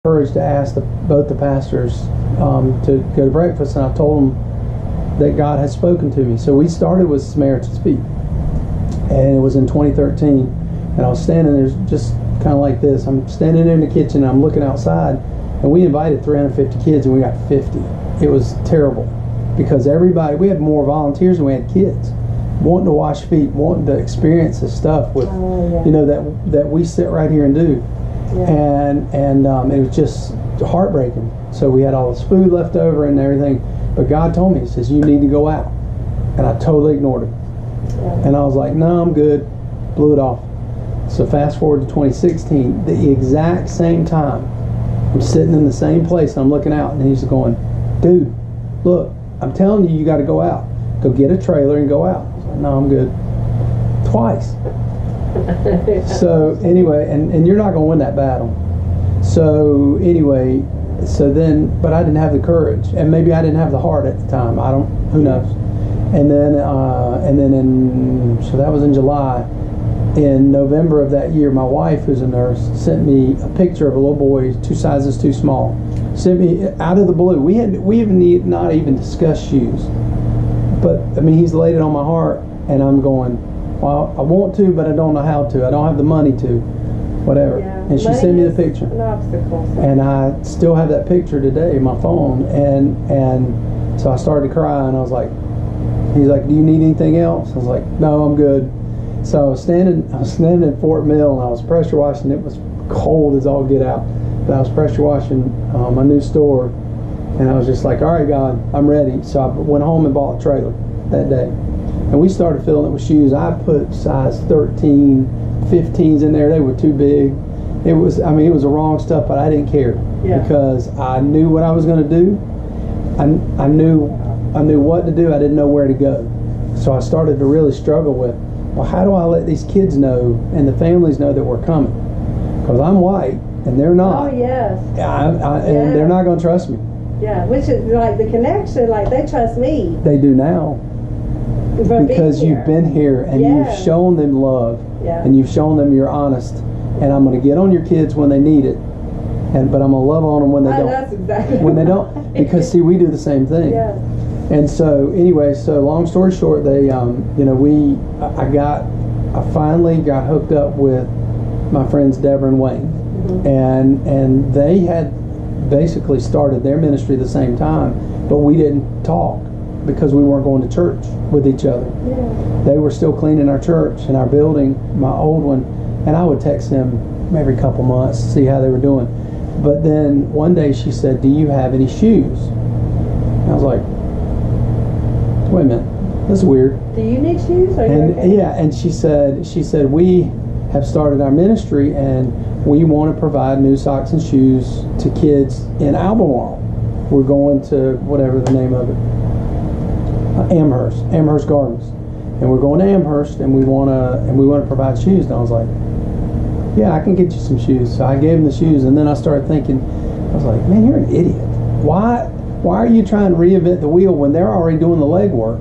courage to ask both the pastors to go to breakfast, and I told them that God had spoken to me. So we started with Samaritan's Feet, and it was in 2013, and I was standing there just kind of like this. I'm standing in the kitchen, and I'm looking outside, and we invited 350 kids, and we got 50. It was terrible because we had more volunteers than we had kids wanting to wash feet, wanting to experience this stuff with, that we sit right here and do. Yeah. And it was just heartbreaking. So we had all this food left over and everything, but God told me, He says, you need to go out. And I totally ignored Him. Yeah. And I was like, no, I'm good. Blew it off. So fast forward to 2016, the exact same time, I'm sitting in the same place, and I'm looking out, and He's going, dude, look, I'm telling you, you got to go out. Go get a trailer and go out. I was like, no, I'm good. Twice. So anyway, and you're not going to win that battle. So anyway, but I didn't have the courage, and maybe I didn't have the heart at the time. Who knows? And then so that was in July. In November of that year, my wife, who's a nurse, sent me a picture of a little boy 2 sizes too small. Sent me out of the blue. We haven't not even discussed shoes, but I mean, He's laid it on my heart, and I'm going, well, I want to, but I don't know how to. I don't have the money to, whatever. Yeah. And she sent me the picture. An obstacle. And I still have that picture today in my phone. And so I started to cry, and I was like, He's like, do you need anything else? I was like, no, I'm good. So I was standing in Fort Mill, and I was pressure washing. It was cold as all get out. But I was pressure washing my new store, and I was just like, all right, God, I'm ready. So I went home and bought a trailer that day. And we started filling it with shoes. I put size 13, 15s in there. They were too big. It was the wrong stuff, but I didn't care because I knew what I was going to do. I knew what to do. I didn't know where to go. So I started to really struggle with, well, how do I let these kids know and the families know that we're coming? Because I'm white and they're not. Oh, yes. And they're not going to trust me. Yeah, which is like the connection, like they trust me. They do now. Because you've been here and you've shown them love and you've shown them you're honest, and I'm going to get on your kids when they need it, but I'm going to love on them when they don't. That's exactly when they don't, because see, we do the same thing. Yeah. And so anyway, long story short, I finally got hooked up with my friends Deborah and Wayne, and they had basically started their ministry the same time, but we didn't talk because we weren't going to church with each other. Yeah. They were still cleaning our church and our building, my old one, and I would text them every couple months to see how they were doing. But then one day she said, do you have any shoes? And I was like, wait a minute, that's weird. Do you need shoes? And she said, we have started our ministry and we want to provide new socks and shoes to kids in Albemarle. We're going to whatever the name of it. Amherst Gardens, and we're going to Amherst, and we want to provide shoes. And I was like, yeah, I can get you some shoes. So I gave them the shoes, and then I started thinking, I was like, man, you're an idiot. Why are you trying to reinvent the wheel when they're already doing the legwork?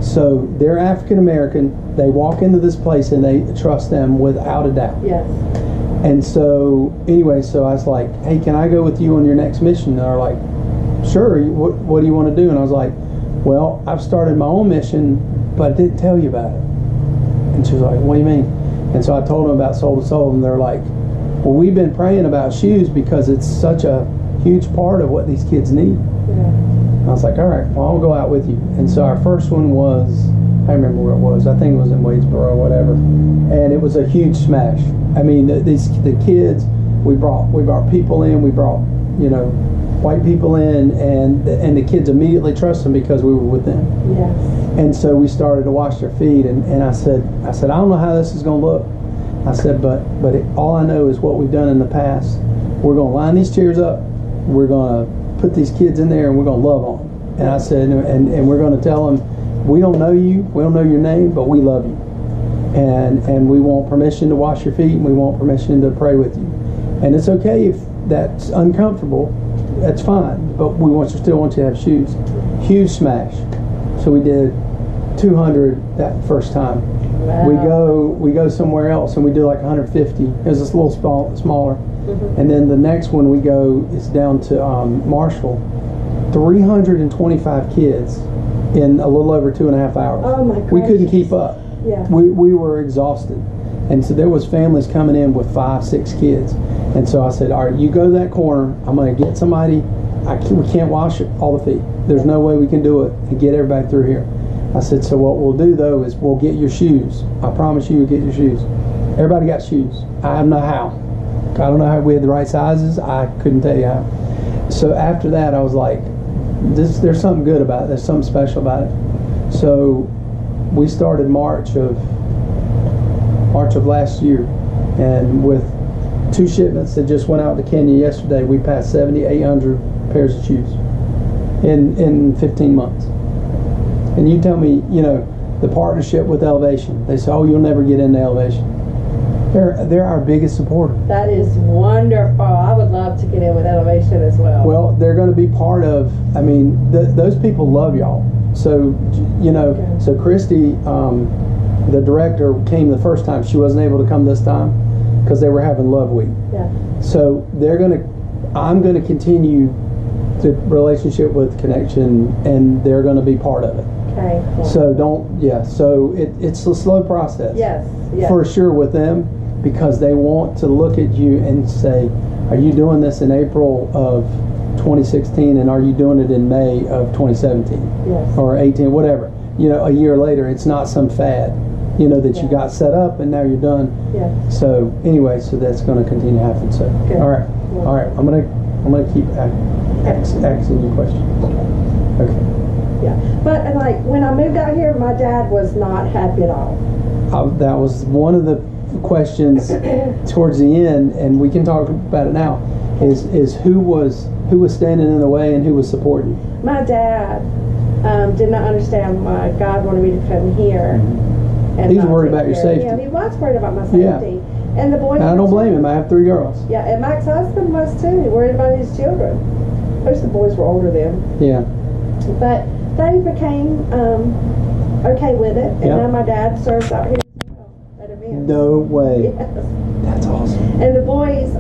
So they're African American. They walk into this place and they trust them without a doubt. Yes. And so anyway, so I was like, hey, can I go with you on your next mission? And they're like, sure. What do you want to do? And I was like, well, I've started my own mission, but I didn't tell you about it. And she was like, what do you mean? And so I told them about Soul to Soul, and they're like, well, we've been praying about shoes because it's such a huge part of what these kids need. Yeah. And I was like, all right, well, I'll go out with you. And so our first one was, I remember where it was. I think it was in Wadesboro or whatever. And it was a huge smash. I mean, the kids, we brought people in, we brought, white people in, and the kids immediately trust them because we were with them. Yes. And so we started to wash their feet, and I said, I don't know how this is going to look. I said, but all I know is what we've done in the past. We're going to line these chairs up. We're going to put these kids in there, and we're going to love on them. And I said, and we're going to tell them, we don't know you, we don't know your name, but we love you. And we want permission to wash your feet, and we want permission to pray with you. And it's okay if that's uncomfortable. That's fine, but we still want you to have shoes. Huge smash. So we did 200 that first time. Wow. We go somewhere else and we do like 150. It was just a little smaller. And then the next one we go is down to Marshall. 325 kids in a little over 2.5 hours. Oh my gosh. We couldn't keep up. Yeah. We were exhausted. And so there was families coming in with 5, 6 kids. And so I said, all right, you go to that corner. I'm going to get somebody. We can't wash all the feet. There's no way we can do it and get everybody through here. I said, so what we'll do though is we'll get your shoes. I promise you, we'll get your shoes. Everybody got shoes. I don't know how. I don't know how we had the right sizes. I couldn't tell you how. So after that, I was like, there's something good about it. There's something special about it. So we started March of last year, and with 2 shipments that just went out to Kenya yesterday, we passed 7,800 pairs of shoes in 15 months. And you tell me, you know, the partnership with Elevation. They say, oh, you'll never get into Elevation. They're our biggest supporter. That is wonderful. I would love to get in with Elevation as well. Well, they're going to be part of, I mean, those people love y'all. So, you know, so Christy, the director, came the first time. She wasn't able to come this time because they were having Love Week. Yeah. So I'm going to continue the relationship with Connection, and they're going to be part of it. Okay. Cool. So so it's a slow process. Yes. For sure with them, because they want to look at you and say, are you doing this in April of 2016, and are you doing it in May of 2017? Yes. Or 18, whatever. You know, a year later, it's not some fad, you know, that you got set up and now you're done. Yeah. So anyway, so that's going to continue to happen. So Good. all right. I'm gonna keep asking you questions. Okay. Yeah. But like when I moved out here, my dad was not happy at all. That was one of the questions towards the end, and we can talk about it now. Is who was standing in the way and who was supporting you? My dad did not understand why God wanted me to come here. And He's not worried take about your care of safety. him. He was worried about my safety. Yeah. And the boys. And I don't blame him. I have 3 girls. Yeah, and Mike's husband was too. Worried about his children. Most of the boys were older then. Yeah. But they became okay with it, and now my dad serves out here as well at events. No way. Yes. That's awesome. And the boys,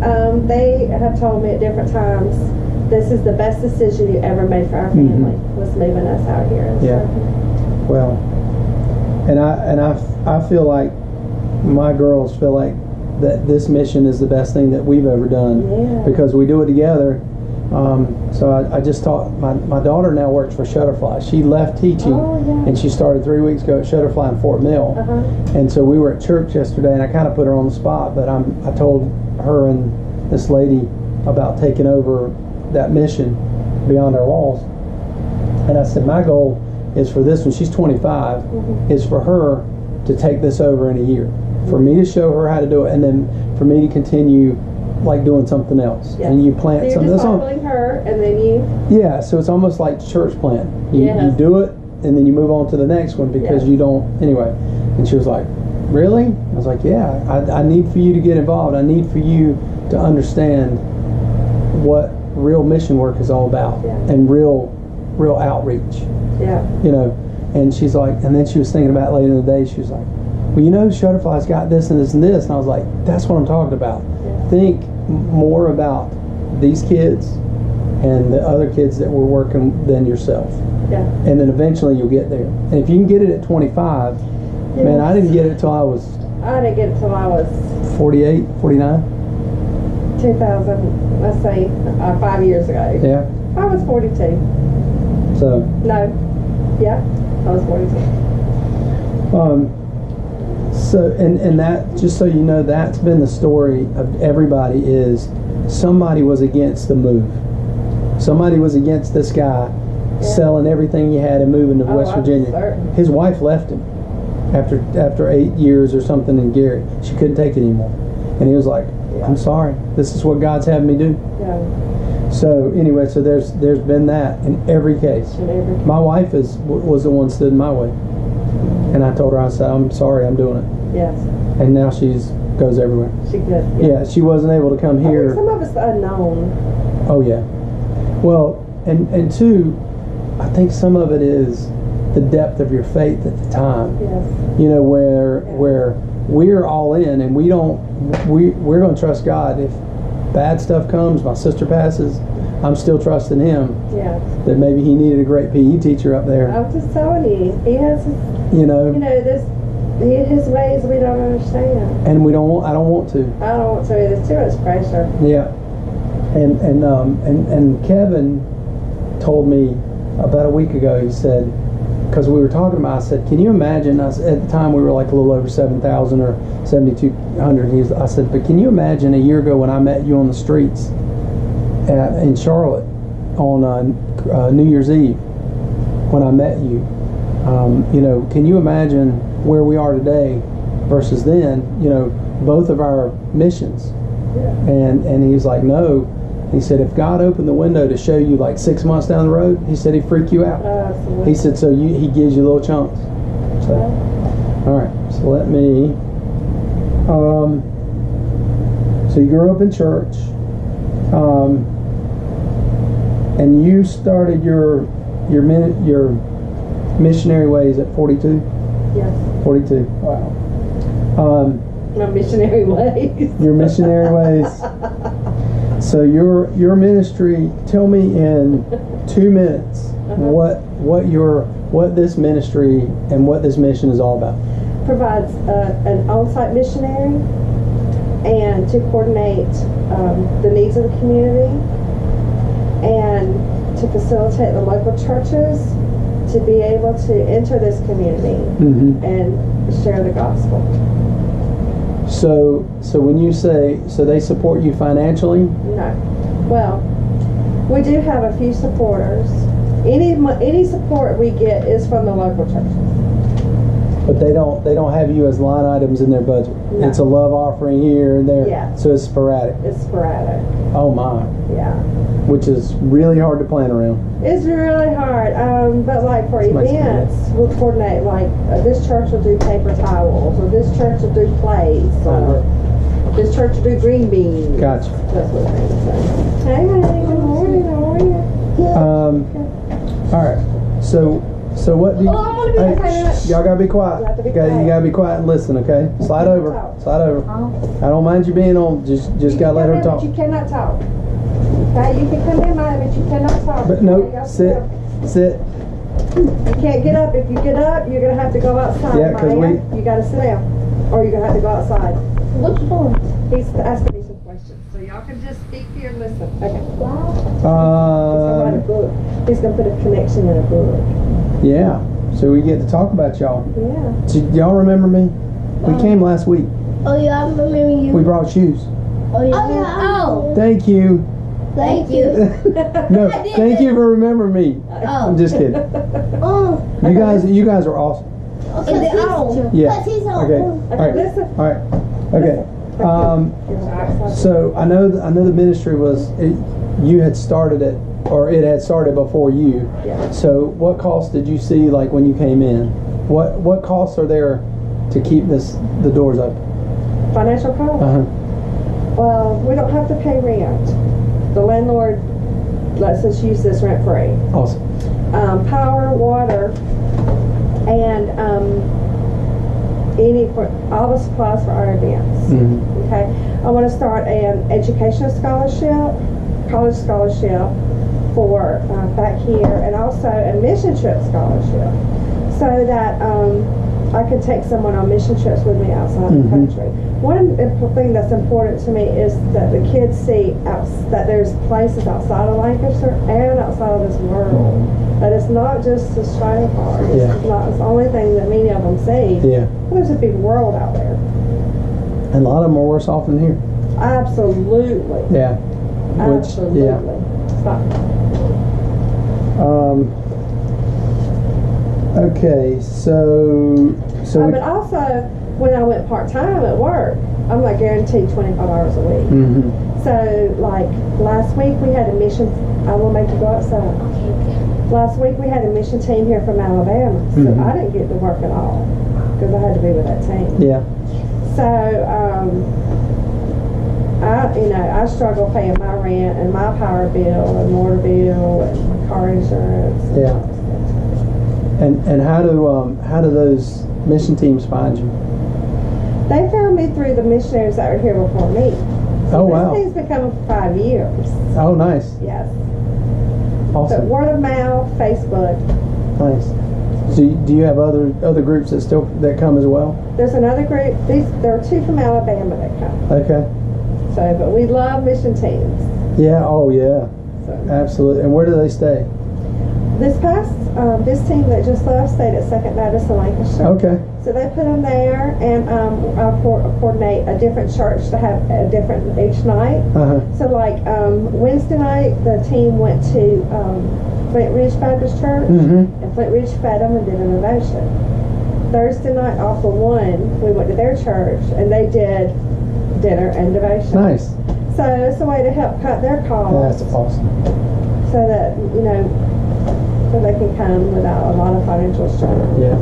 they have told me at different times, this is the best decision you ever made for our family, was moving us out here. And stuff. Well, and I feel like my girls feel like that this mission is the best thing that we've ever done because we do it together. So I just taught my daughter now works for Shutterfly. She left teaching and she started 3 weeks ago at Shutterfly in Fort Mill. And so we were at church yesterday, and I kind of put her on the spot, but I told her and this lady about taking over that mission beyond our walls. And I said, my goal is for this one, she's 25, is for her to take this over in a year. For me to show her how to do it, and then for me to continue like doing something else. And you plant so you're something. just following her, and then you... Yeah, so it's almost like church plant. You do it, and then you move on to the next one because you don't... Anyway, and she was like, really? I was like, yeah, I need for you to get involved. I need for you to understand what real mission work is all about and real outreach. Yeah. You know, and she's like, and then she was thinking about later in the day, she was like, well, you know, Shutterfly's got this and this and this. And I was like, that's what I'm talking about. Think more about these kids and the other kids that we're working than yourself. Yeah. And then eventually you'll get there. And if you can get it at 25, man, I didn't get it till I was 48, 49. 2000, let's say 5 years ago. Yeah. I was 42. So. No. Yeah, I was 42. So, and that, just so you know, that's been the story of everybody, is somebody was against the move. Somebody was against this guy selling everything he had and moving to West Virginia. His wife left him after 8 years or something in Gary. She couldn't take it anymore. And he was like, I'm sorry. This is what God's having me do. Yeah. So anyway, so there's been that in every case. My wife was the one stood in my way. And I told her, I said, I'm sorry, I'm doing it. Yes. And now she's goes everywhere. She could. Yeah, she wasn't able to come here. Some of it's unknown. Oh yeah. Well, and two, I think some of it is the depth of your faith at the time. Yes. You know, where we're all in, and we're going to trust God. bad stuff comes, my sister passes, I'm still trusting him. Yeah. That maybe he needed a great PE teacher up there. I'm just telling you, he has, his ways we don't understand. And I don't want to. I don't want to. There's too much pressure. Yeah. And Kevin told me about a week ago, he said, because we were talking about, I said, can you imagine us, at the time we were like a little over 7,000 or 7,200. I said, but can you imagine a year ago when I met you on the streets in Charlotte on New Year's Eve, when I met you, can you imagine where we are today versus then, both of our missions? Yeah. And he was like, no. He said, if God opened the window to show you like 6 months down the road, he said he'd freak you out. Absolutely. He said, so he gives you little chunks. So, all right, so let me, so you grew up in church, and you started your missionary ways at 42? Yes. 42, wow. My missionary ways. Your missionary ways. So your ministry, tell me in 2 minutes what this ministry and what this mission is all about. Provides an on-site missionary and to coordinate the needs of the community and to facilitate the local churches to be able to enter this community and share the gospel. So when you say, so they support you financially? No. Well, we do have a few supporters. Any support we get is from the local churches. But they don't have you as line items in their budget. No. It's a love offering here and there. Yeah. So it's sporadic. It's sporadic. Oh my. Yeah. Which is really hard to plan around. It's really hard. But like for Somebody's events, we'll coordinate like this church will do paper towels, or this church will do plates, or this church will do green beans. Gotcha. That's what I'm saying. Hey, honey. Good morning. How are you? All right. So what do you? Y'all gotta be quiet. You gotta be quiet and listen. Okay. Slide over. Slide over. I don't mind you being on. Just gotta let her talk. But you cannot talk. Okay, you can come in, but you cannot talk. But no, sit. You can't get up. If you get up, you're gonna have to go outside. Yeah, because you gotta sit down, or you're gonna have to go outside. What's wrong? He's asking me some questions, so y'all can just speak here and listen. Okay. He's gonna write a book. He's gonna put a connection in a book. Yeah. So we get to talk about y'all. Yeah. Do y'all remember me? We came last week. Oh yeah, I remember you. We brought shoes. Oh yeah. Oh. Thank you. Thank you. No, thank you for remembering me. Oh. I'm just kidding. Oh. You guys are awesome. Okay. Yeah. He's Okay. All right. Listen. All right. Okay. So I know the ministry was you had started it, or it had started before you. Yeah. So what costs did you see like when you came in? What costs are there to keep the doors open? Financial cost. Well, we don't have to pay rent. The landlord lets us use this rent free. Awesome. Power, water, and all the supplies for our events. Okay. I want to start an educational scholarship, college scholarship for back here, and also a mission trip scholarship, so that I can take someone on mission trips with me outside the country. One thing that's important to me is that the kids see that there's places outside of Lancaster and outside of this world. That it's not just the Australia part. It's not the only thing that many of them see. Yeah. There's a big world out there. And a lot of them are worse off than here. Absolutely. Yeah. Absolutely. Yeah. Stop. Okay, so but also, when I went part-time at work, I'm like guaranteed 25 hours a week. So, like, last week we had a mission, I will make you go outside. Last week we had a mission team here from Alabama, so I didn't get to work at all, because I had to be with that team. Yeah. So, I struggle paying my rent and my power bill and water bill and car insurance. Yeah. And how do those mission teams find you? They found me through the missionaries that were here before me. Oh, wow. This team's been coming for 5 years. Oh, nice. Yes. But Awesome. word of mouth, Facebook. Nice. So do you have other groups that come as well? There's another group. There are 2 from Alabama that come. Okay. So, but we love mission teams. Yeah. Oh, yeah. So Absolutely. And where do they stay? this team that just left stayed at Second Baptist in Lancaster. Okay. So they put them there, and I'll coordinate a different church to have a different each night. Uh-huh. So like Wednesday night, the team went to Flint Ridge Baptist Church, Mm-hmm. and Flint Ridge fed them and did an ovation. Thursday night, off of 1, we went to their church, and they did dinner and devotion. Nice. So it's a way to help cut their costs, That's awesome. so that so they can come without a lot of financial strain. Yeah.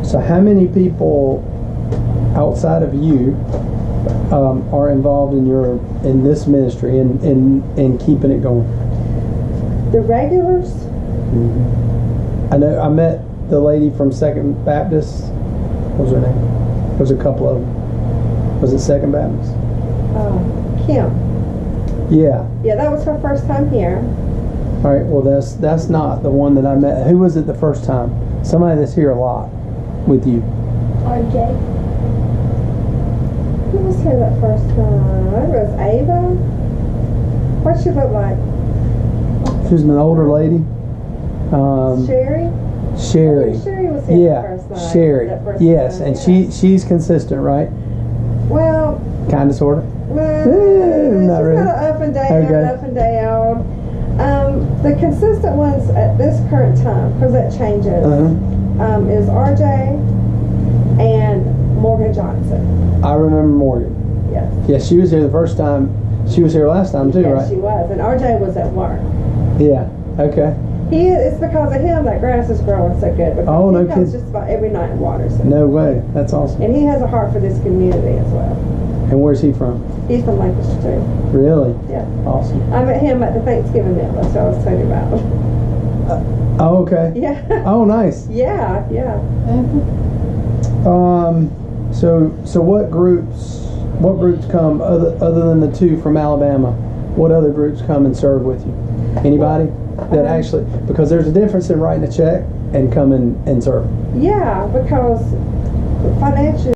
So how many people outside of you are involved in this ministry in keeping it going? The regulars, I know I met the lady from Second Baptist. What was her name? There's a couple of them. Was it Second Baptist? Kim. Yeah. Yeah, that was her first time here. All right. Well, that's not the one that I met. Who was it the first time? Somebody that's here a lot with you. RJ. Who was here that first time? I think it was Ava. What she look like? She was an older lady. Sherry? Sherry. Sherry was here Yeah, the first night. Sherry. That first Yes, time, and yeah. she's consistent, right? Well, Kind of, sort of. well, not she's really. kind of up and down, Okay. up and down. The consistent ones at this current time, because that changes, Uh-huh. is RJ and Morgan Johnson. I remember Morgan. Yes. Yeah, she was here the first time. She was here last time too, Yes, right? she was. And RJ was at work. Yeah. Okay. It's because of him that grass is growing so good. Because Oh, no he comes kidding. just about every night and waters it. No way. That's awesome. And he has a heart for this community as well. And where's he from? He's from Lancaster too. Really? Yeah. Awesome. I met him at the Thanksgiving meal. That's what I was telling you about. Oh, okay. Yeah. Oh, nice. Yeah, yeah. So what groups come other than the 2 from Alabama? What other groups come and serve with you? Anybody that actually, because there's a difference in writing a check and coming and serving. Yeah, because financially